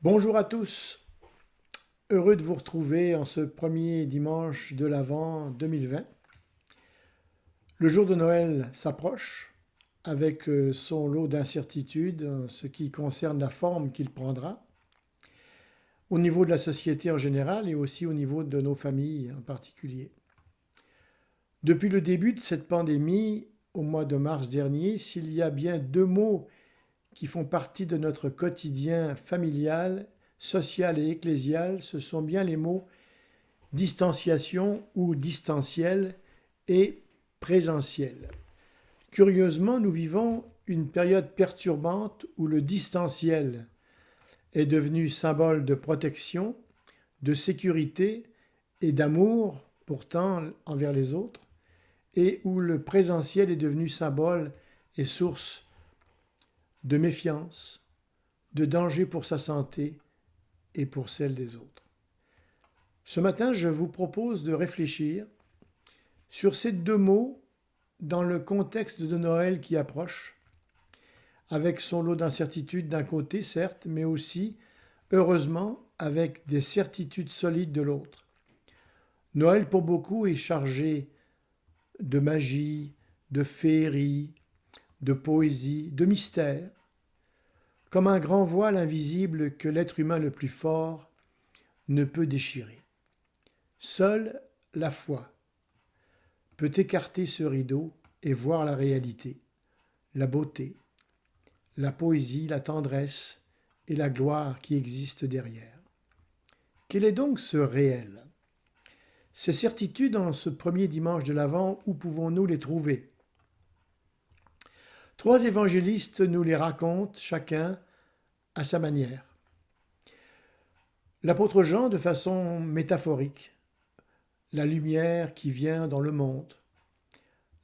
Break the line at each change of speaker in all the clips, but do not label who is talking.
Bonjour à tous, heureux de vous retrouver en ce premier dimanche de l'Avent 2020. Le jour de Noël s'approche avec son lot d'incertitudes en ce qui concerne la forme qu'il prendra, au niveau de la société en général et aussi au niveau de nos familles en particulier. Depuis le début de cette pandémie, au mois de mars dernier, s'il y a bien deux mots qui font partie de notre quotidien familial, social et ecclésial, ce sont bien les mots distanciation ou distanciel et présentiel. Curieusement, nous vivons une période perturbante où le distanciel est devenu symbole de protection, de sécurité et d'amour pourtant envers les autres, et où le présentiel est devenu symbole et source de méfiance, de danger pour sa santé et pour celle des autres. Ce matin, je vous propose de réfléchir sur ces deux mots dans le contexte de Noël qui approche, avec son lot d'incertitudes d'un côté, certes, mais aussi, heureusement, avec des certitudes solides de l'autre. Noël, pour beaucoup, est chargé de magie, de féerie, de poésie, de mystère, comme un grand voile invisible que l'être humain le plus fort ne peut déchirer. Seule la foi peut écarter ce rideau et voir la réalité, la beauté, la poésie, la tendresse et la gloire qui existent derrière. Quel est donc ce réel? Ces certitudes en ce premier dimanche de l'Avent, où pouvons-nous les trouver? Trois évangélistes nous les racontent, chacun à sa manière. L'apôtre Jean, de façon métaphorique, la lumière qui vient dans le monde,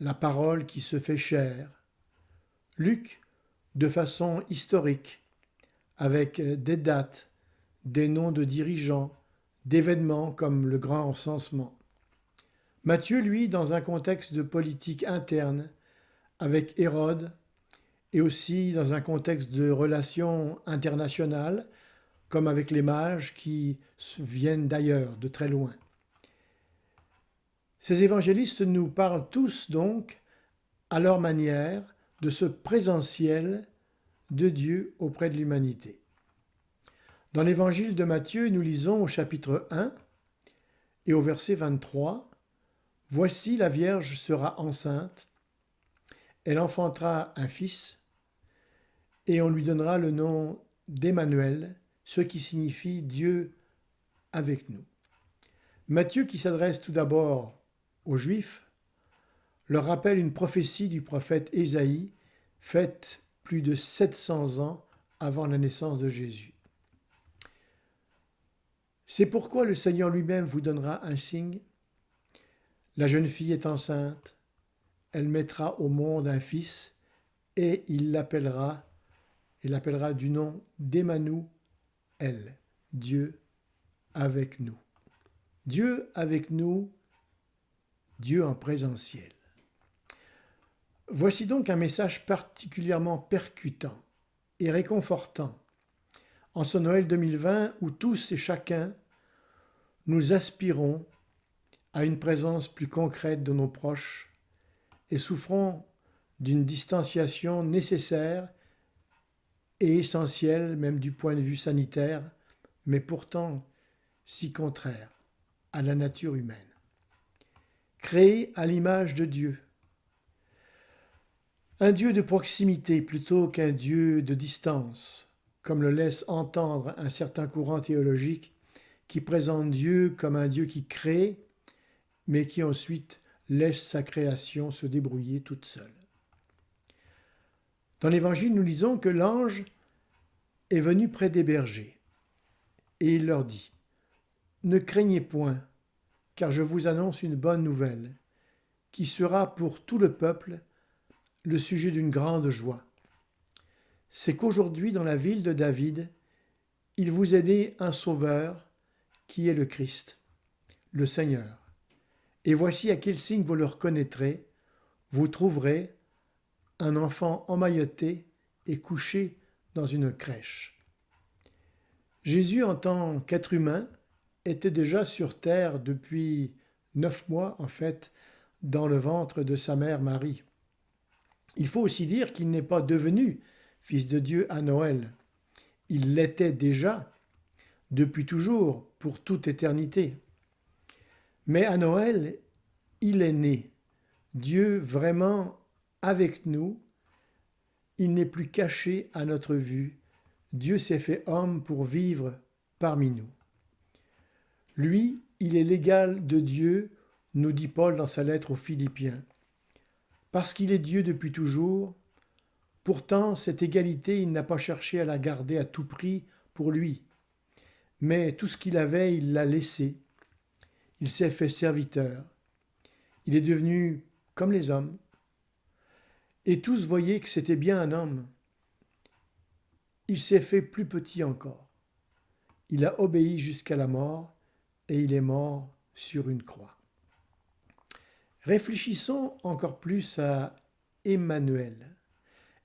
la parole qui se fait chair. Luc, de façon historique, avec des dates, des noms de dirigeants, d'événements comme le grand recensement. Matthieu, lui, dans un contexte de politique interne, avec Hérode, et aussi dans un contexte de relations internationales, comme avec les mages qui viennent d'ailleurs, de très loin. Ces évangélistes nous parlent tous donc, à leur manière, de ce présentiel de Dieu auprès de l'humanité. Dans l'évangile de Matthieu, nous lisons au chapitre 1 et au verset 23, « Voici la Vierge sera enceinte, elle enfantera un fils, et on lui donnera le nom d'Emmanuel, ce qui signifie Dieu avec nous. » Matthieu, qui s'adresse tout d'abord aux Juifs, leur rappelle une prophétie du prophète Ésaïe, faite plus de 700 ans avant la naissance de Jésus. C'est pourquoi le Seigneur lui-même vous donnera un signe. La jeune fille est enceinte, elle mettra au monde un fils, et il l'appellera du nom d'Emmanuel, Dieu avec nous. Dieu avec nous, Dieu en présentiel. Voici donc un message particulièrement percutant et réconfortant en ce Noël 2020 où tous et chacun nous aspirons à une présence plus concrète de nos proches et souffrons d'une distanciation nécessaire et essentielle, même du point de vue sanitaire, mais pourtant si contraire à la nature humaine. Créé à l'image de Dieu, un Dieu de proximité plutôt qu'un Dieu de distance, comme le laisse entendre un certain courant théologique qui présente Dieu comme un Dieu qui crée, mais qui ensuite laisse sa création se débrouiller toute seule. Dans l'Évangile, nous lisons que l'ange est venu près des bergers et il leur dit « Ne craignez point, car je vous annonce une bonne nouvelle, qui sera pour tout le peuple le sujet d'une grande joie. C'est qu'aujourd'hui, dans la ville de David, il vous est né un sauveur, qui est le Christ, le Seigneur. Et voici à quel signe vous le reconnaîtrez, vous trouverez un enfant emmailloté et couché dans une crèche. » Jésus, en tant qu'être humain, était déjà sur terre depuis 9 mois, en fait, dans le ventre de sa mère Marie. Il faut aussi dire qu'il n'est pas devenu fils de Dieu à Noël. Il l'était déjà, depuis toujours, pour toute éternité. Mais à Noël, il est né. Dieu vraiment avec nous. Il n'est plus caché à notre vue. Dieu s'est fait homme pour vivre parmi nous. Lui, il est l'égal de Dieu, nous dit Paul dans sa lettre aux Philippiens. Parce qu'il est Dieu depuis toujours, pourtant cette égalité, il n'a pas cherché à la garder à tout prix pour lui. Mais tout ce qu'il avait, il l'a laissé. Il s'est fait serviteur. Il est devenu comme les hommes. Et tous voyaient que c'était bien un homme. Il s'est fait plus petit encore. Il a obéi jusqu'à la mort et il est mort sur une croix. Réfléchissons encore plus à Emmanuel.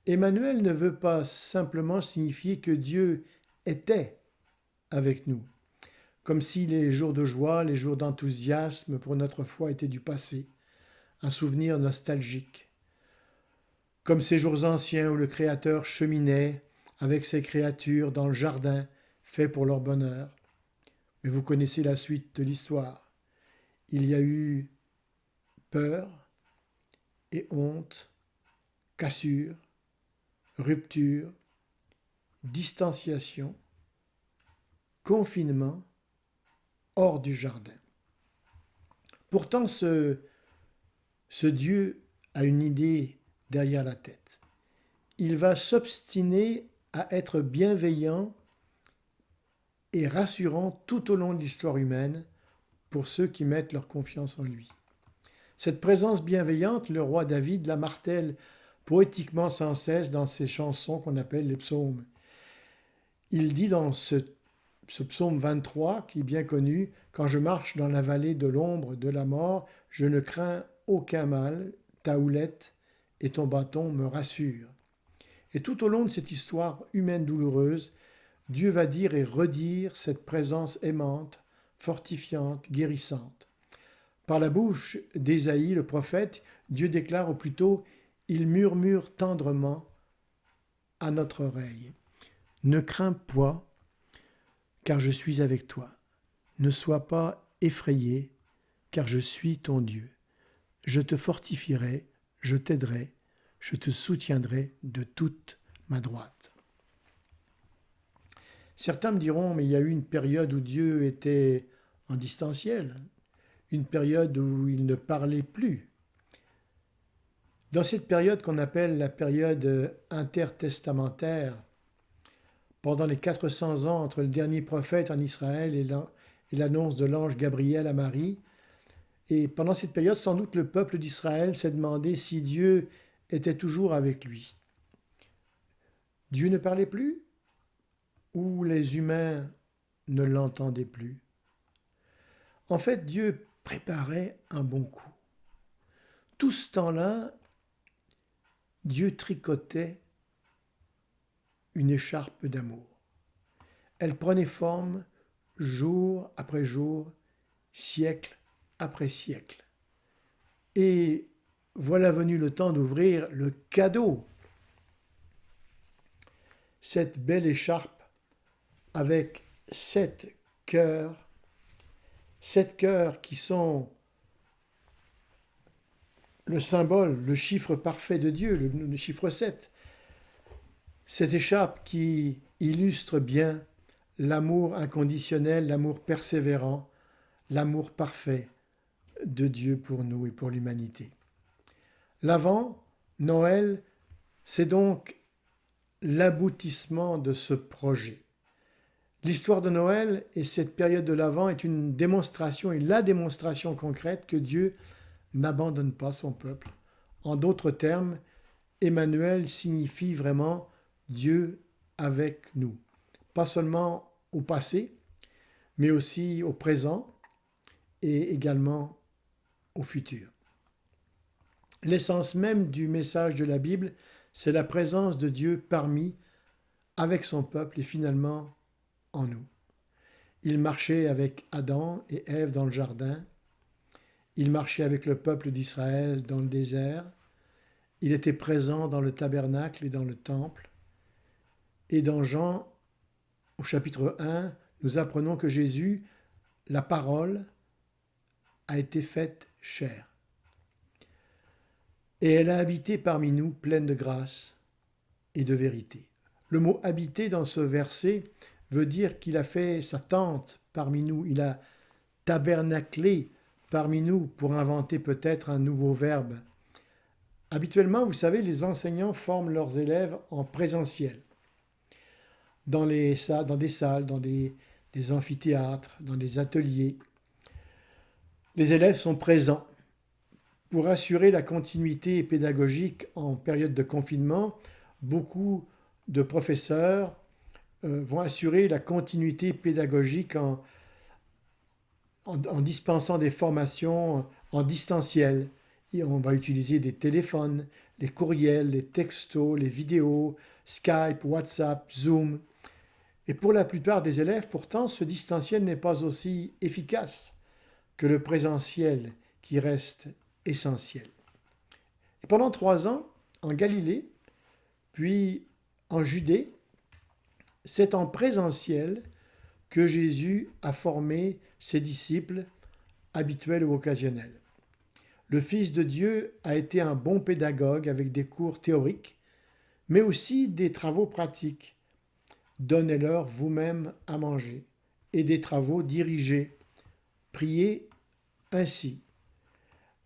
Emmanuel ne veut pas simplement signifier que Dieu était avec nous, comme si les jours de joie, les jours d'enthousiasme pour notre foi étaient du passé, un souvenir nostalgique, comme ces jours anciens où le Créateur cheminait avec ses créatures dans le jardin fait pour leur bonheur. Mais vous connaissez la suite de l'histoire. Il y a eu peur et honte, cassure, rupture, distanciation, confinement, hors du jardin. Pourtant, ce Dieu a une idée derrière la tête. Il va s'obstiner à être bienveillant et rassurant tout au long de l'histoire humaine pour ceux qui mettent leur confiance en lui. Cette présence bienveillante, le roi David la martèle poétiquement sans cesse dans ses chansons qu'on appelle les psaumes. Il dit dans ce psaume 23, qui est bien connu, « Quand je marche dans la vallée de l'ombre de la mort, je ne crains aucun mal, ta houlette et ton bâton me rassurent. » Et tout au long de cette histoire humaine douloureuse, Dieu va dire et redire cette présence aimante, fortifiante, guérissante. Par la bouche d'Ésaïe, le prophète, Dieu déclare, ou plutôt, il murmure tendrement à notre oreille. « Ne crains point, car je suis avec toi. Ne sois pas effrayé, car je suis ton Dieu. Je te fortifierai, je t'aiderai, je te soutiendrai de toute ma droite. » Certains me diront, mais il y a eu une période où Dieu était en distanciel, une période où il ne parlait plus. Dans cette période qu'on appelle la période intertestamentaire, pendant les 400 ans entre le dernier prophète en Israël et l'annonce de l'ange Gabriel à Marie, et pendant cette période, sans doute le peuple d'Israël s'est demandé si Dieu était toujours avec lui. Dieu ne parlait plus ou les humains ne l'entendaient plus? En fait, Dieu préparait un bon coup. Tout ce temps-là, Dieu tricotait une écharpe d'amour. Elle prenait forme jour après jour, siècle après siècle. Et voilà venu le temps d'ouvrir le cadeau. Cette belle écharpe avec 7 cœurs qui sont le symbole, le chiffre parfait de Dieu, le chiffre 7. Cette écharpe qui illustre bien l'amour inconditionnel, l'amour persévérant, l'amour parfait de Dieu pour nous et pour l'humanité. L'Avent, Noël, c'est donc l'aboutissement de ce projet. L'histoire de Noël et cette période de l'Avent est une démonstration et la démonstration concrète que Dieu n'abandonne pas son peuple. En d'autres termes, Emmanuel signifie vraiment Dieu avec nous. Pas seulement au passé, mais aussi au présent et également au futur. L'essence même du message de la Bible, c'est la présence de Dieu parmi, avec son peuple et finalement en nous. Il marchait avec Adam et Ève dans le jardin. Il marchait avec le peuple d'Israël dans le désert. Il était présent dans le tabernacle et dans le temple. Et dans Jean, au chapitre 1, nous apprenons que Jésus, la parole, a été faite chair. Et elle a habité parmi nous, pleine de grâce et de vérité. Le mot habiter dans ce verset veut dire qu'il a fait sa tente parmi nous, il a tabernaclé parmi nous, pour inventer peut-être un nouveau verbe. Habituellement, vous savez, les enseignants forment leurs élèves en présentiel, dans des salles, dans des amphithéâtres, dans des ateliers. Les élèves sont présents. Pour assurer la continuité pédagogique en période de confinement, beaucoup de professeurs vont assurer la continuité pédagogique en dispensant des formations en distanciel. Et on va utiliser des téléphones, les courriels, les textos, les vidéos, Skype, WhatsApp, Zoom. Et pour la plupart des élèves, pourtant, ce distanciel n'est pas aussi efficace que le présentiel qui reste essentiel. Et pendant 3 ans, en Galilée, puis en Judée, c'est en présentiel que Jésus a formé ses disciples habituels ou occasionnels. Le Fils de Dieu a été un bon pédagogue avec des cours théoriques, mais aussi des travaux pratiques. Donnez-leur vous-même à manger, et des travaux dirigés. Priez ainsi.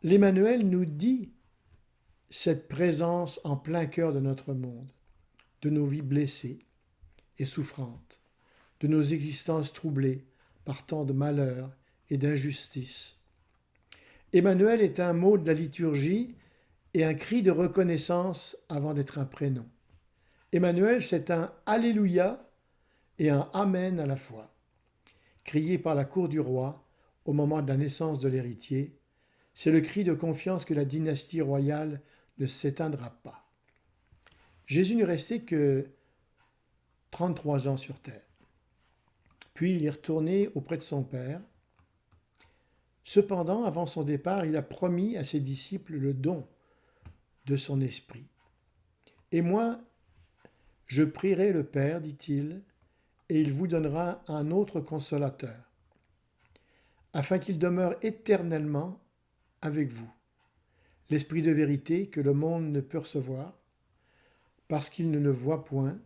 L'Emmanuel nous dit cette présence en plein cœur de notre monde, de nos vies blessées et souffrantes, de nos existences troublées par tant de malheurs et d'injustices. Emmanuel est un mot de la liturgie et un cri de reconnaissance avant d'être un prénom. Emmanuel, c'est un Alléluia et un Amen à la fois, crié par la cour du roi au moment de la naissance de l'héritier. C'est le cri de confiance que la dynastie royale ne s'éteindra pas. Jésus n'est resté que 33 ans sur terre. Puis il est retourné auprès de son Père. Cependant, avant son départ, il a promis à ses disciples le don de son esprit. Et moi, je prierai le Père, dit-il, et il vous donnera un autre consolateur, afin qu'il demeure éternellement avec vous. L'esprit de vérité que le monde ne peut recevoir, parce qu'il ne le voit point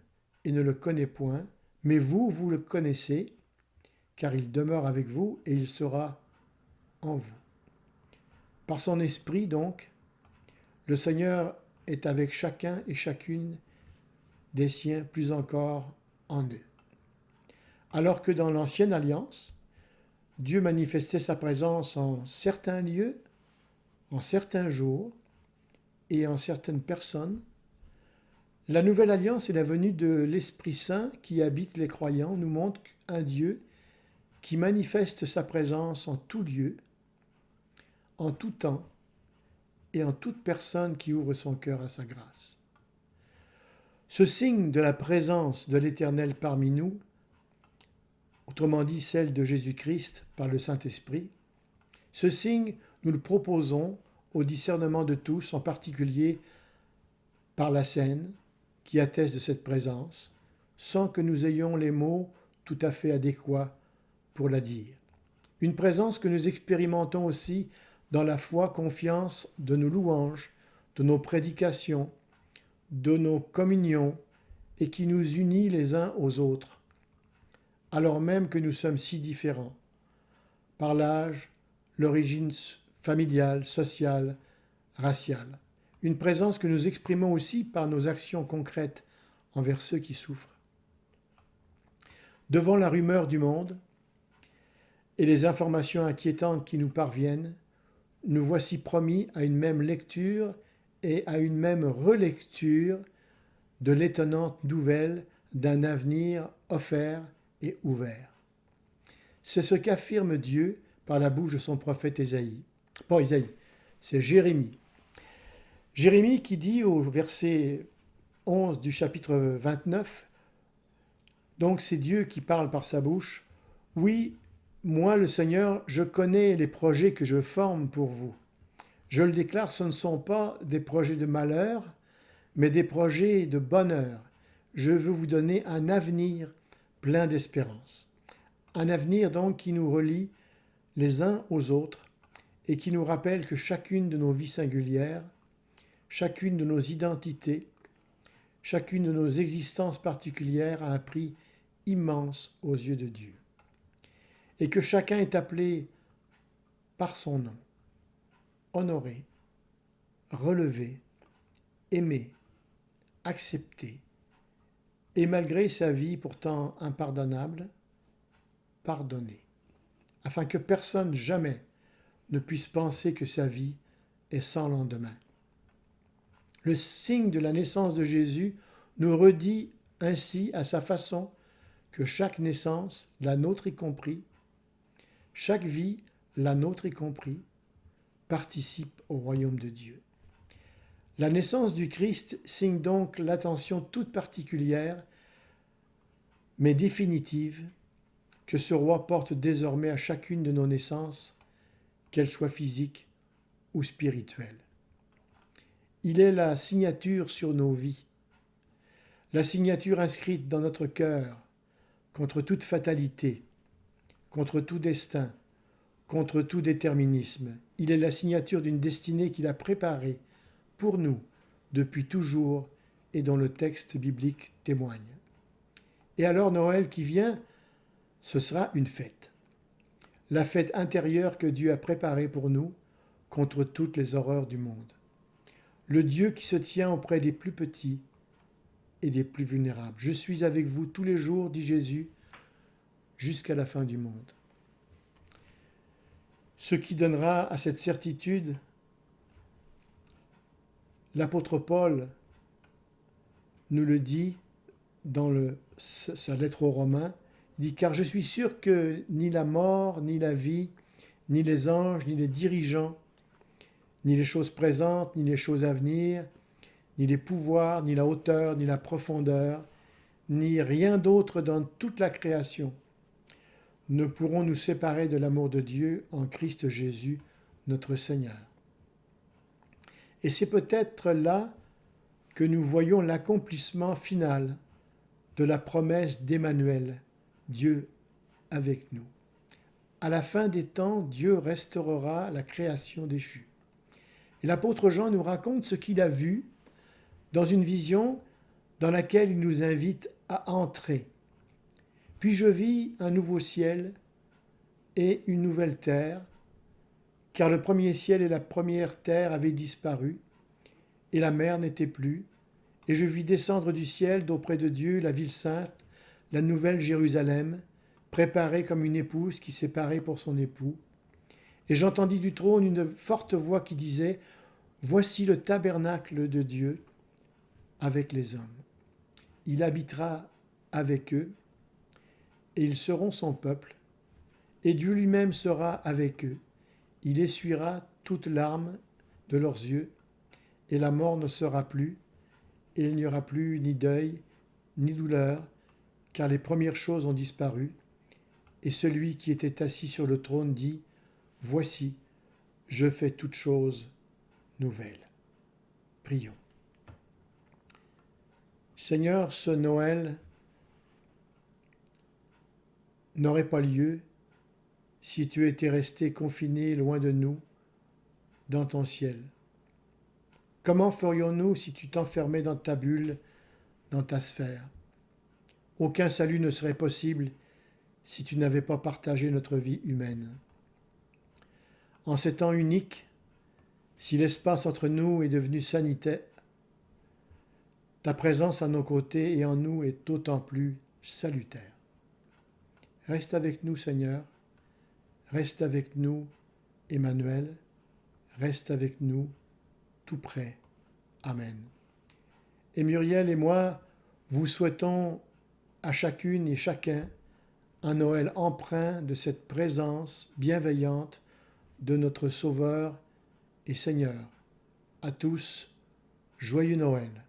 et ne le connaît point, mais vous, vous le connaissez, car il demeure avec vous et il sera en vous. Par son esprit, donc, le Seigneur est avec chacun et chacune des siens, plus encore en eux. Alors que dans l'ancienne alliance, Dieu manifestait sa présence en certains lieux, en certains jours et en certaines personnes, la nouvelle alliance et la venue de l'Esprit Saint qui habite les croyants nous montre un Dieu qui manifeste sa présence en tout lieu, en tout temps et en toute personne qui ouvre son cœur à sa grâce. Ce signe de la présence de l'Éternel parmi nous, autrement dit celle de Jésus-Christ par le Saint-Esprit, ce signe, nous le proposons au discernement de tous, en particulier par la scène qui atteste de cette présence, sans que nous ayons les mots tout à fait adéquats pour la dire. Une présence que nous expérimentons aussi dans la foi, confiance de nos louanges, de nos prédications, de nos communions, et qui nous unit les uns aux autres, alors même que nous sommes si différents, par l'âge, l'origine familiale, sociale, raciale. Une présence que nous exprimons aussi par nos actions concrètes envers ceux qui souffrent. Devant la rumeur du monde et les informations inquiétantes qui nous parviennent, nous voici promis à une même lecture et à une même relecture de l'étonnante nouvelle d'un avenir offert et ouvert. C'est ce qu'affirme Dieu par la bouche de son prophète Ésaïe. Pas Ésaïe, c'est Jérémie. Jérémie qui dit au verset 11 du chapitre 29, Donc c'est Dieu qui parle par sa bouche. Oui, moi le Seigneur, je connais les projets que je forme pour vous. Je le déclare, ce ne sont pas des projets de malheur, mais des projets de bonheur. Je veux vous donner un avenir plein d'espérance. Un avenir donc qui nous relie les uns aux autres et qui nous rappelle que chacune de nos vies singulières, chacune de nos identités, chacune de nos existences particulières a un prix immense aux yeux de Dieu. Et que chacun est appelé par son nom, honoré, relevé, aimé, accepté, et malgré sa vie pourtant impardonnable, pardonné, afin que personne jamais ne puisse penser que sa vie est sans lendemain. Le signe de la naissance de Jésus nous redit ainsi à sa façon que chaque naissance, la nôtre y compris, chaque vie, la nôtre y compris, participe au royaume de Dieu. La naissance du Christ signe donc l'attention toute particulière, mais définitive, que ce roi porte désormais à chacune de nos naissances, qu'elles soient physiques ou spirituelles. Il est la signature sur nos vies, la signature inscrite dans notre cœur contre toute fatalité, contre tout destin, contre tout déterminisme. Il est la signature d'une destinée qu'il a préparée pour nous depuis toujours et dont le texte biblique témoigne. Et alors Noël qui vient, ce sera une fête. La fête intérieure que Dieu a préparée pour nous contre toutes les horreurs du monde. Le Dieu qui se tient auprès des plus petits et des plus vulnérables. Je suis avec vous tous les jours, dit Jésus, jusqu'à la fin du monde. Ce qui donnera à cette certitude, l'apôtre Paul nous le dit dans sa lettre aux Romains, il dit « Car je suis sûr que ni la mort, ni la vie, ni les anges, ni les dirigeants, ni les choses présentes, ni les choses à venir, ni les pouvoirs, ni la hauteur, ni la profondeur, ni rien d'autre dans toute la création ne pourront nous séparer de l'amour de Dieu en Christ Jésus, notre Seigneur. » Et c'est peut-être là que nous voyons l'accomplissement final de la promesse d'Emmanuel, Dieu avec nous. À la fin des temps, Dieu restaurera la création déchue. Et l'apôtre Jean nous raconte ce qu'il a vu dans une vision dans laquelle il nous invite à entrer. « Puis je vis un nouveau ciel et une nouvelle terre, car le premier ciel et la première terre avaient disparu, et la mer n'était plus. Et je vis descendre du ciel d'auprès de Dieu la ville sainte, la nouvelle Jérusalem, préparée comme une épouse qui s'est parée pour son époux. Et j'entendis du trône une forte voix qui disait, « Voici le tabernacle de Dieu avec les hommes. Il habitera avec eux, et ils seront son peuple, et Dieu lui-même sera avec eux. Il essuiera toute larme de leurs yeux, et la mort ne sera plus, et il n'y aura plus ni deuil, ni douleur, car les premières choses ont disparu. Et celui qui était assis sur le trône dit, « Voici, je fais toutes choses nouvelles. » Prions. Seigneur, ce Noël n'aurait pas lieu si tu étais resté confiné loin de nous dans ton ciel. Comment ferions-nous si tu t'enfermais dans ta bulle, dans ta sphère? Aucun salut ne serait possible si tu n'avais pas partagé notre vie humaine. En ces temps uniques, si l'espace entre nous est devenu sanitaire, ta présence à nos côtés et en nous est d'autant plus salutaire. Reste avec nous, Seigneur. Reste avec nous, Emmanuel. Reste avec nous, tout près. Amen. Et Muriel et moi, vous souhaitons à chacune et chacun un Noël empreint de cette présence bienveillante de notre Sauveur et Seigneur. À tous, joyeux Noël.